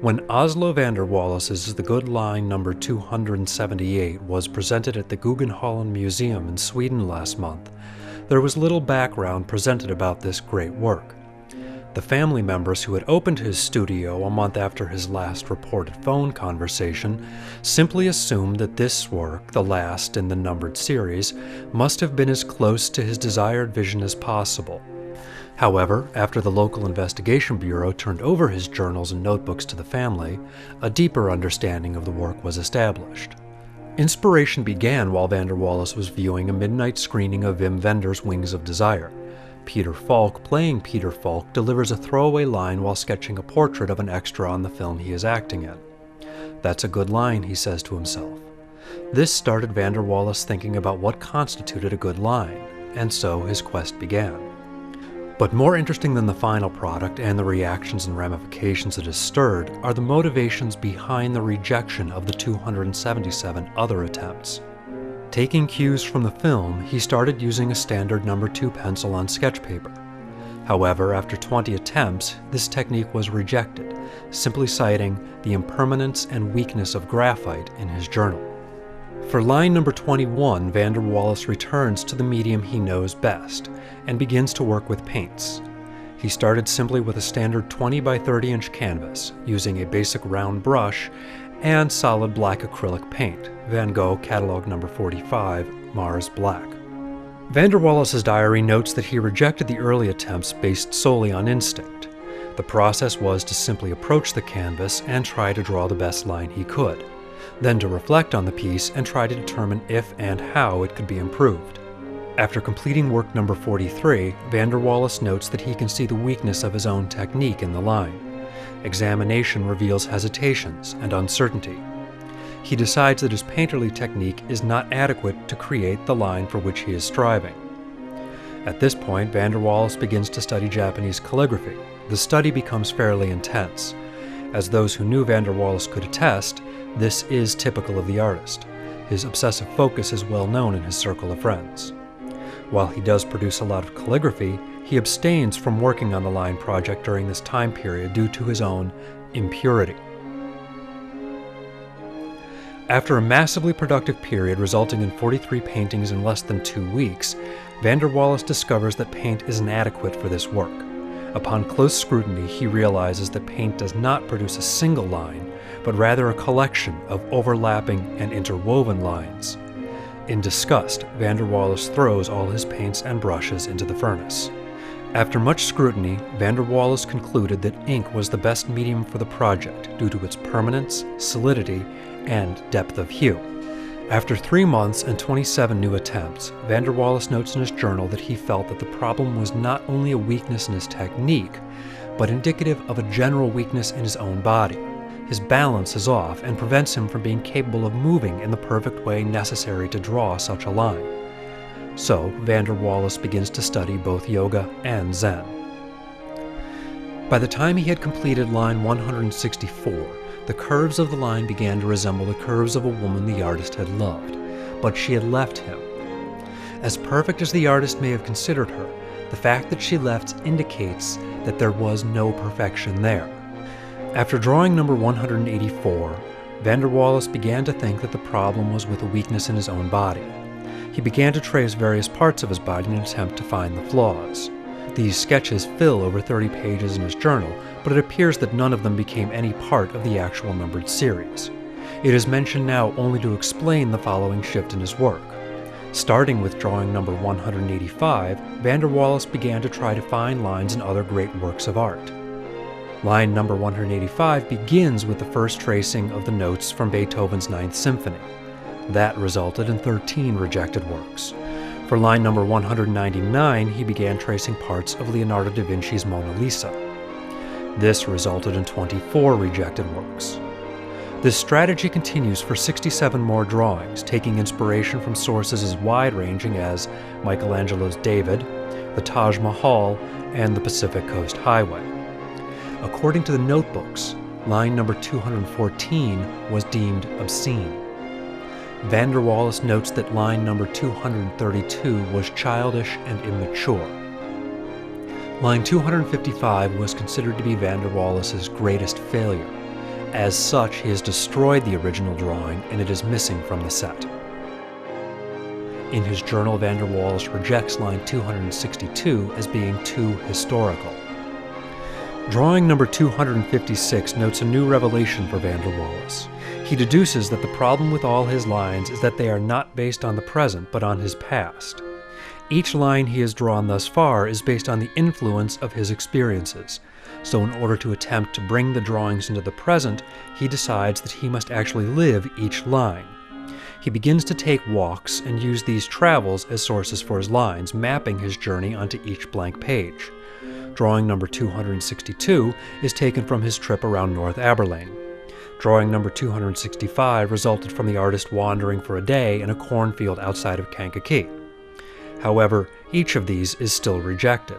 When Oslo van der Wallace's The Good Line number 278 was presented at the Guggenheim Museum in Sweden last month, there was little background presented about this great work. The family members who had opened his studio a month after his last reported phone conversation simply assumed that this work, the last in the numbered series, must have been as close to his desired vision as possible. However, after the local investigation bureau turned over his journals and notebooks to the family, a deeper understanding of the work was established. Inspiration began while van der Wallace was viewing a midnight screening of Wim Wenders' Wings of Desire. Peter Falk, playing Peter Falk, delivers a throwaway line while sketching a portrait of an extra on the film he is acting in. "That's a good line," he says to himself. This started van der Wallace thinking about what constituted a good line, and so his quest began. But more interesting than the final product and the reactions and ramifications it has stirred are the motivations behind the rejection of the 277 other attempts. Taking cues from the film, he started using a standard number 2 pencil on sketch paper. However, after 20 attempts, this technique was rejected, simply citing the impermanence and weakness of graphite in his journal. For line number 21, van der Wallace returns to the medium he knows best, and begins to work with paints. He started simply with a standard 20 by 30 inch canvas, using a basic round brush and solid black acrylic paint, Van Gogh Catalog number 45, Mars Black. Van der Wallace's diary notes that he rejected the early attempts based solely on instinct. The process was to simply approach the canvas and try to draw the best line he could, then to reflect on the piece and try to determine if and how it could be improved. After completing work number 43, van der Wallace notes that he can see the weakness of his own technique in the line. Examination reveals hesitations and uncertainty. He decides that his painterly technique is not adequate to create the line for which he is striving. At this point, van der Wallace begins to study Japanese calligraphy. The study becomes fairly intense. As those who knew van der Wallace could attest, this is typical of the artist. His obsessive focus is well known in his circle of friends. While he does produce a lot of calligraphy, he abstains from working on the line project during this time period due to his own impurity. After a massively productive period resulting in 43 paintings in less than 2 weeks, van der Wallace discovers that paint is inadequate for this work. Upon close scrutiny, he realizes that paint does not produce a single line, but rather a collection of overlapping and interwoven lines. In disgust, van der Wallace throws all his paints and brushes into the furnace. After much scrutiny, van der Wallace concluded that ink was the best medium for the project due to its permanence, solidity, and depth of hue. After 3 months and 27 new attempts, van der Wallace notes in his journal that he felt that the problem was not only a weakness in his technique, but indicative of a general weakness in his own body. His balance is off and prevents him from being capable of moving in the perfect way necessary to draw such a line. So, van der Wallace begins to study both yoga and Zen. By the time he had completed line 164, the curves of the line began to resemble the curves of a woman the artist had loved, but she had left him. As perfect as the artist may have considered her, the fact that she left indicates that there was no perfection there. After drawing number 184, van der Wallace began to think that the problem was with a weakness in his own body. He began to trace various parts of his body in an attempt to find the flaws. These sketches fill over 30 pages in his journal, but it appears that none of them became any part of the actual numbered series. It is mentioned now only to explain the following shift in his work. Starting with drawing number 185, van der Wallace began to try to find lines in other great works of art. Line number 185 begins with the first tracing of the notes from Beethoven's Ninth Symphony. That resulted in 13 rejected works. For line number 199, he began tracing parts of Leonardo da Vinci's Mona Lisa. This resulted in 24 rejected works. This strategy continues for 67 more drawings, taking inspiration from sources as wide-ranging as Michelangelo's David, the Taj Mahal, and the Pacific Coast Highway. According to the notebooks, line number 214 was deemed obscene. Van der Wallace notes that line number 232 was childish and immature. Line 255 was considered to be van der Wallace's greatest failure. As such, he has destroyed the original drawing and it is missing from the set. In his journal, van der Waals rejects line 262 as being too historical. Drawing number 256 notes a new revelation for van der Waals. He deduces that the problem with all his lines is that they are not based on the present, but on his past. Each line he has drawn thus far is based on the influence of his experiences, so in order to attempt to bring the drawings into the present, he decides that he must actually live each line. He begins to take walks and use these travels as sources for his lines, mapping his journey onto each blank page. Drawing number 262 is taken from his trip around North Aberlane. Drawing number 265 resulted from the artist wandering for a day in a cornfield outside of Kankakee. However, each of these is still rejected.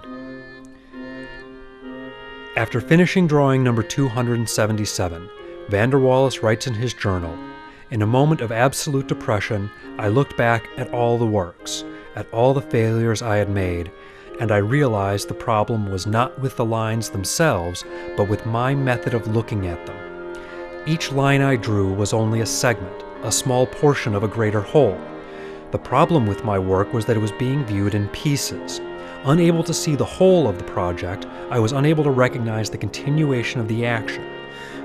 After finishing drawing number 277, van der Waals writes in his journal, "In a moment of absolute depression, I looked back at all the works, at all the failures I had made, and I realized the problem was not with the lines themselves, but with my method of looking at them. Each line I drew was only a segment, a small portion of a greater whole. The problem with my work was that it was being viewed in pieces. Unable to see the whole of the project, I was unable to recognize the continuation of the action.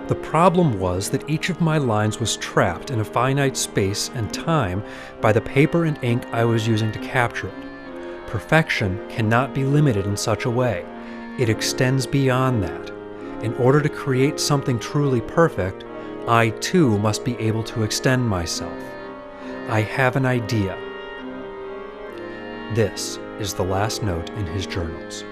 The problem was that each of my lines was trapped in a finite space and time by the paper and ink I was using to capture it. Perfection cannot be limited in such a way. It extends beyond that. In order to create something truly perfect, I too must be able to extend myself. I have an idea." This is the last note in his journals.